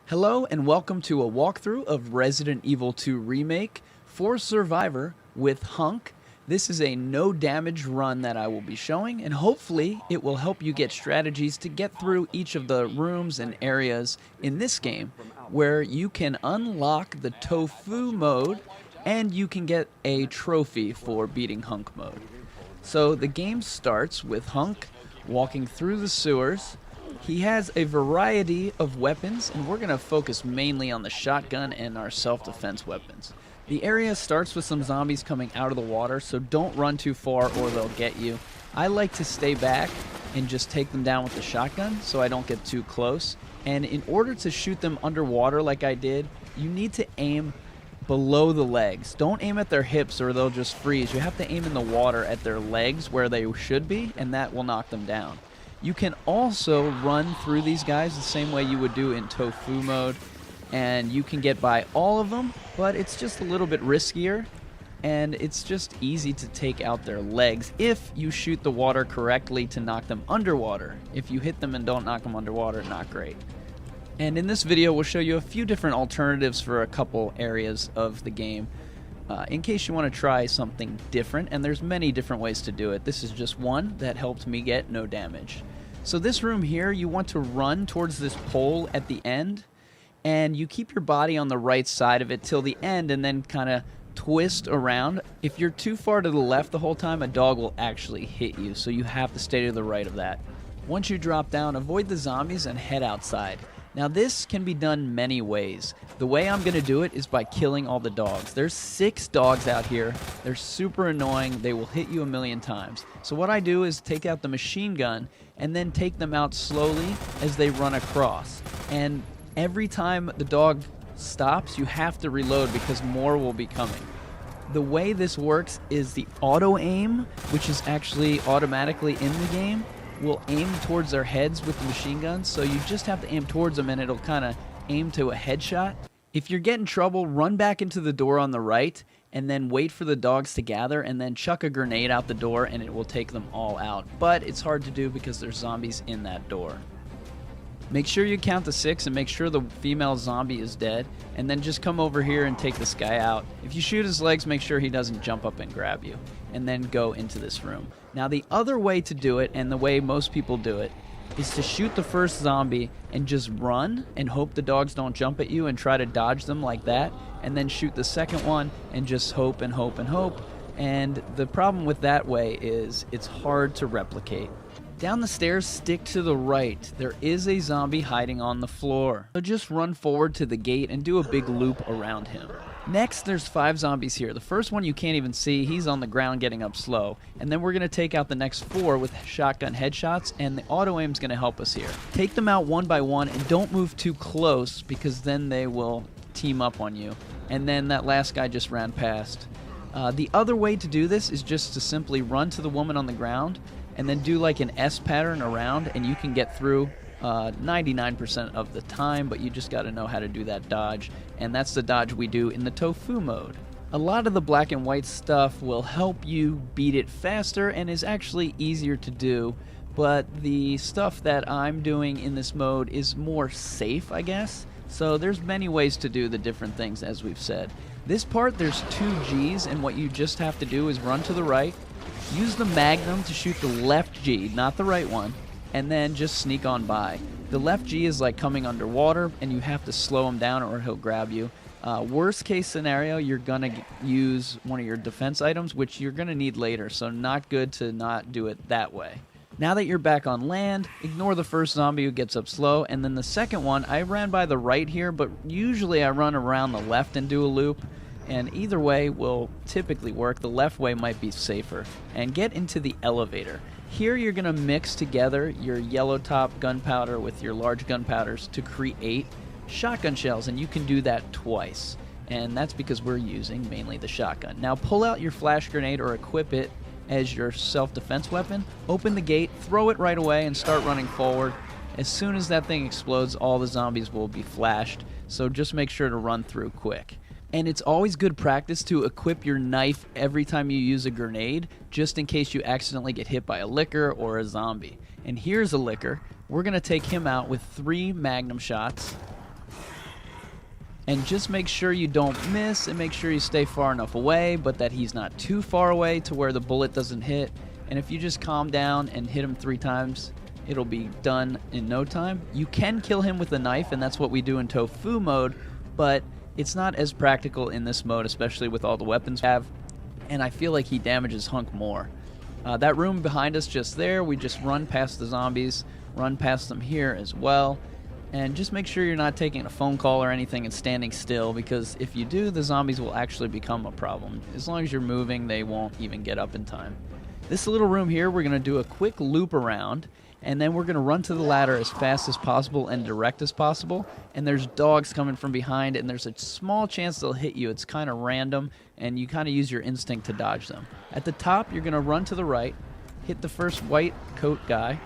Hello and welcome to a walkthrough of Resident Evil 2 Remake for Survivor with Hunk. This is a no damage run that I will be showing, and hopefully it will help you get strategies to get through each of the rooms and areas in this game where you can unlock the Tofu mode and you can get a trophy for beating Hunk mode. So the game starts with Hunk walking through the sewers. He has a variety of weapons, and we're going to focus mainly on the shotgun and our self-defense weapons. The area starts with some zombies coming out of the water, so don't run too far or they'll get you. I like to stay back and just take them down with the shotgun so I don't get too close. And in order to shoot them underwater like I did, you need to aim below the legs. Don't aim at their hips or they'll just freeze. You have to aim in the water at their legs where they should be, and that will knock them down. You can also run through these guys the same way you would do in Tofu mode, and you can get by all of them, but it's just a little bit riskier, and it's just easy to take out their legs if you shoot the water correctly to knock them underwater. If you hit them and don't knock them underwater, not great. And in this video, we'll show you a few different alternatives for a couple areas of the game, in case you want to try something different, and there's many different ways to do it. This is just one that helped me get no damage. So this room here, you want to run towards this pole at the end, and you keep your body on the right side of it till the end and then kind of twist around. If you're too far to the left the whole time, a dog will actually hit you, so you have to stay to the right of that. Once you drop down, avoid the zombies and head outside. Now this can be done many ways. The way I'm going to do it is by killing all the dogs. There's 6 dogs out here. They're super annoying. They will hit you a million times. So what I do is take out the machine gun and then take them out slowly as they run across. And every time the dog stops, you have to reload because more will be coming. The way this works is the auto aim, which is actually automatically in the game, will aim towards their heads with the machine guns, so you just have to aim towards them and it'll kind of aim to a headshot. If you're getting trouble, run back into the door on the right and then wait for the dogs to gather and then chuck a grenade out the door and it will take them all out. But it's hard to do because there's zombies in that door. Make sure you count to 6 and make sure the female zombie is dead, and then just come over here and take this guy out. If you shoot his legs, make sure he doesn't jump up and grab you, and then go into this room. Now the other way to do it, and the way most people do it, is to shoot the first zombie and just run and hope the dogs don't jump at you and try to dodge them like that, and then shoot the second one and just hope and hope and hope. And the problem with that way is it's hard to replicate. Down the stairs, stick to the right. There is a zombie hiding on the floor. So just run forward to the gate and do a big loop around him. Next, there's 5 zombies here. The first one you can't even see. He's on the ground getting up slow. And then we're going to take out the next 4 with shotgun headshots, and the auto aim's going to help us here. Take them out one by one and don't move too close because then they will team up on you. And then that last guy just ran past. The other way to do this is just to simply run to the woman on the ground and then do like an S pattern around, and you can get through 99% of the time, but you just got to know how to do that dodge, and that's the dodge we do in the Tofu mode. A lot of the black and white stuff will help you beat it faster and is actually easier to do, but the stuff that I'm doing in this mode is more safe, I guess. So there's many ways to do the different things, as we've said. This part, there's 2 Gs, and what you just have to do is run to the right, use the Magnum to shoot the left G, not the right one, and then just sneak on by. The left G is like coming underwater, and you have to slow him down or he'll grab you. Worst case scenario, you're going to use one of your defense items, which you're going to need later, so not good to not do it that way. Now that you're back on land, ignore the first zombie who gets up slow, and then the second one, I ran by the right here, but usually I run around the left and do a loop. And either way will typically work. The left way might be safer. And get into the elevator. Here you're going to mix together your yellow top gunpowder with your large gunpowders to create shotgun shells, and you can do that twice. And that's because we're using mainly the shotgun. Now pull out your flash grenade or equip it as your self-defense weapon. Open the gate, throw it right away, and start running forward. As soon as that thing explodes, all the zombies will be flashed, so just make sure to run through quick. And it's always good practice to equip your knife every time you use a grenade, just in case you accidentally get hit by a licker or a zombie. And here's a licker. We're going to take him out with 3 magnum shots. And just make sure you don't miss and make sure you stay far enough away, but that he's not too far away to where the bullet doesn't hit. And if you just calm down and hit him 3 times, it'll be done in no time. You can kill him with a knife, and that's what we do in Tofu mode, but it's not as practical in this mode, especially with all the weapons we have. And I feel like he damages Hunk more. That room behind us just there, we just run past the zombies, run past them here as well. And just make sure you're not taking a phone call or anything and standing still, because if you do, the zombies will actually become a problem. As long as you're moving, they won't even get up in time. This little room here, we're going to do a quick loop around, and then we're going to run to the ladder as fast as possible and direct as possible. And there's dogs coming from behind, and there's a small chance they'll hit you. It's kind of random, and you kind of use your instinct to dodge them. At the top, you're going to run to the right, hit the first white coat guy,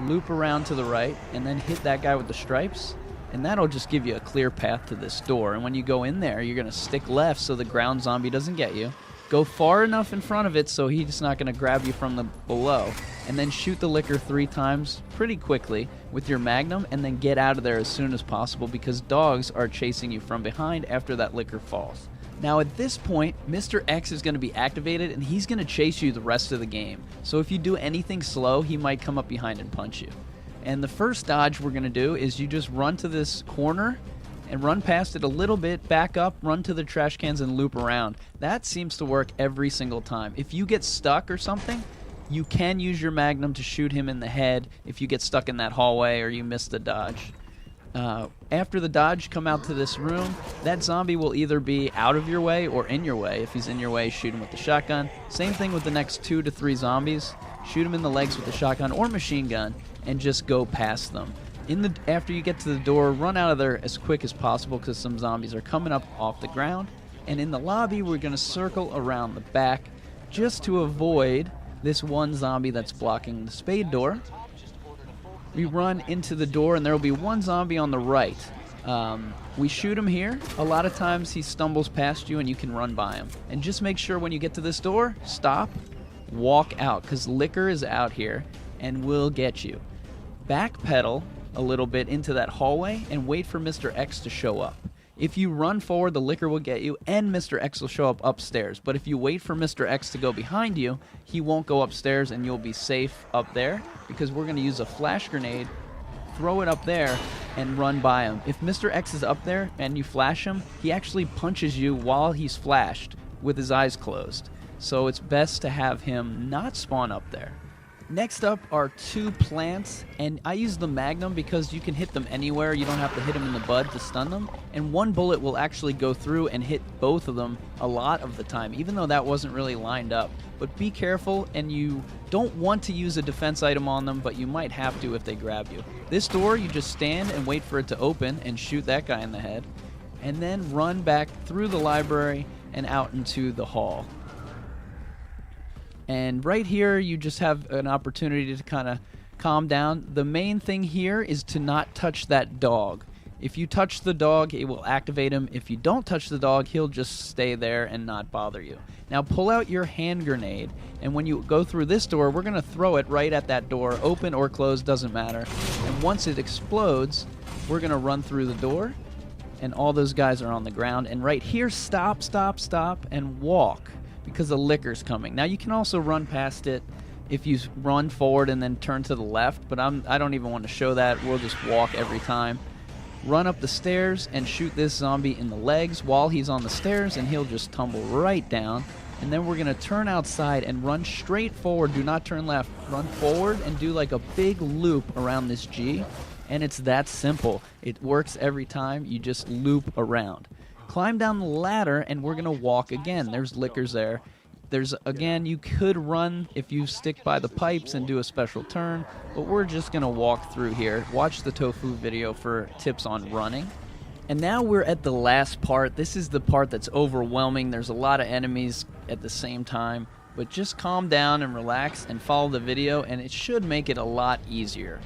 loop around to the right, and then hit that guy with the stripes, and that'll just give you a clear path to this door. And when you go in there, you're going to stick left so the ground zombie doesn't get you. Go far enough in front of it so he's not going to grab you from the below, and then shoot the licker 3 times pretty quickly with your magnum, and then get out of there as soon as possible, because dogs are chasing you from behind after that licker falls. Now at this point, Mr. X is going to be activated, and he's going to chase you the rest of the game. So if you do anything slow, he might come up behind and punch you. And the first dodge we're going to do is you just run to this corner and run past it a little bit, back up, run to the trash cans, and loop around. That seems to work every single time. If you get stuck or something, you can use your magnum to shoot him in the head if you get stuck in that hallway or you miss the dodge. After the dodge, come out to this room. That zombie will either be out of your way or in your way. If he's in your way, shoot him with the shotgun. Same thing with the next 2 to 3 zombies. Shoot him in the legs with the shotgun or machine gun and just go past them. After you get to the door, run out of there as quick as possible, because some zombies are coming up off the ground. And in the lobby, we're going to circle around the back just to avoid this one zombie that's blocking the spade door. We run into the door, and there will be one zombie on the right. We shoot him here. A lot of times he stumbles past you and you can run by him. And just make sure when you get to this door, stop, walk out, because licker is out here and will get you. Backpedal a little bit into that hallway and wait for Mr. X to show up. If you run forward, the licker will get you, and Mr. X will show up upstairs. But if you wait for Mr. X to go behind you, he won't go upstairs, and you'll be safe up there, because we're going to use a flash grenade, throw it up there, and run by him. If Mr. X is up there and you flash him, he actually punches you while he's flashed with his eyes closed. So it's best to have him not spawn up there. Next up are 2 plants, and I use the magnum because you can hit them anywhere. You don't have to hit them in the bud to stun them, and one bullet will actually go through and hit both of them a lot of the time, even though that wasn't really lined up. But be careful, and you don't want to use a defense item on them, but you might have to if they grab you. This door, you just stand and wait for it to open and shoot that guy in the head, and then run back through the library and out into the hall. And right here, you just have an opportunity to kind of calm down. The main thing here is to not touch that dog. If you touch the dog, it will activate him. If you don't touch the dog, he'll just stay there and not bother you. Now pull out your hand grenade, and when you go through this door, we're going to throw it right at that door. Open or closed, doesn't matter. And once it explodes, we're going to run through the door, and all those guys are on the ground. And right here, stop, and walk, because the licker's coming. Now you can also run past it if you run forward and then turn to the left, but I don't even want to show that. We'll just walk every time. Run up the stairs and shoot this zombie in the legs while he's on the stairs, and he'll just tumble right down. And then we're going to turn outside and run straight forward. Do not turn left. Run forward and do like a big loop around this G, and it's that simple. It works every time. You just loop around. Climb down the ladder, and we're going to walk again. There's lickers there. Again, you could run if you stick by the pipes and do a special turn, but we're just going to walk through here. Watch the Tofu video for tips on running. And now we're at the last part. This is the part that's overwhelming. There's a lot of enemies at the same time, but just calm down and relax and follow the video, and it should make it a lot easier.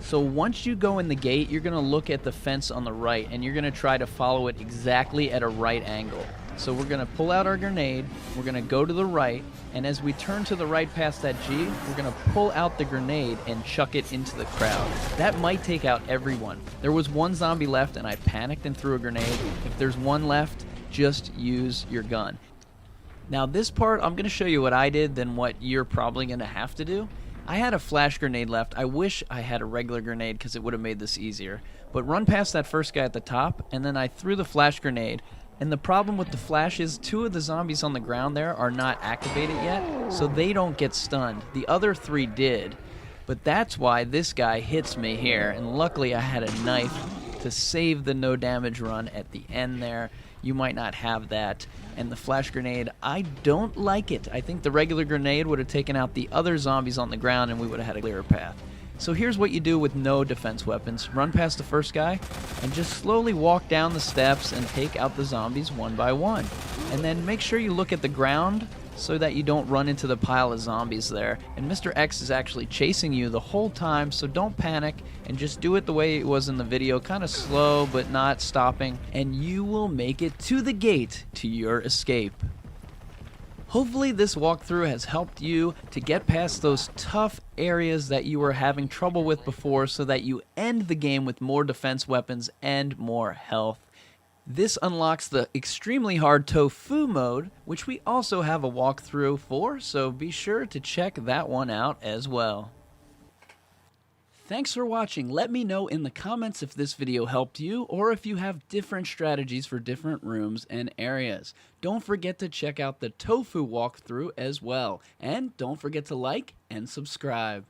So once you go in the gate, you're going to look at the fence on the right, and you're going to try to follow it exactly at a right angle. So we're going to pull out our grenade, we're going to go to the right, and as we turn to the right past that G, we're going to pull out the grenade and chuck it into the crowd. That might take out everyone. There was one zombie left and I panicked and threw a grenade. If there's one left, just use your gun. Now this part, I'm going to show you what I did, then what you're probably going to have to do. I had a flash grenade left. I wish I had a regular grenade because it would have made this easier. But run past that first guy at the top, and then I threw the flash grenade. And the problem with the flash is 2 of the zombies on the ground there are not activated yet, so they don't get stunned. The other 3 did. But that's why this guy hits me here, and luckily I had a knife to save the no damage run at the end there. You might not have that. And the flash grenade, I don't like it. I think the regular grenade would have taken out the other zombies on the ground and we would have had a clearer path. So here's what you do with no defense weapons. Run past the first guy and just slowly walk down the steps and take out the zombies one by one. And then make sure you look at the ground so that you don't run into the pile of zombies there. And Mr. X is actually chasing you the whole time, so don't panic and just do it the way it was in the video, kind of slow but not stopping, and you will make it to the gate to your escape. Hopefully this walkthrough has helped you to get past those tough areas that you were having trouble with before so that you end the game with more defense weapons and more health. This unlocks the extremely hard tofu mode, which we also have a walkthrough for, so be sure to check that one out as well. Thanks for watching. Let me know in the comments if this video helped you or if you have different strategies for different rooms and areas. Don't forget to check out the tofu walkthrough as well. And don't forget to like and subscribe.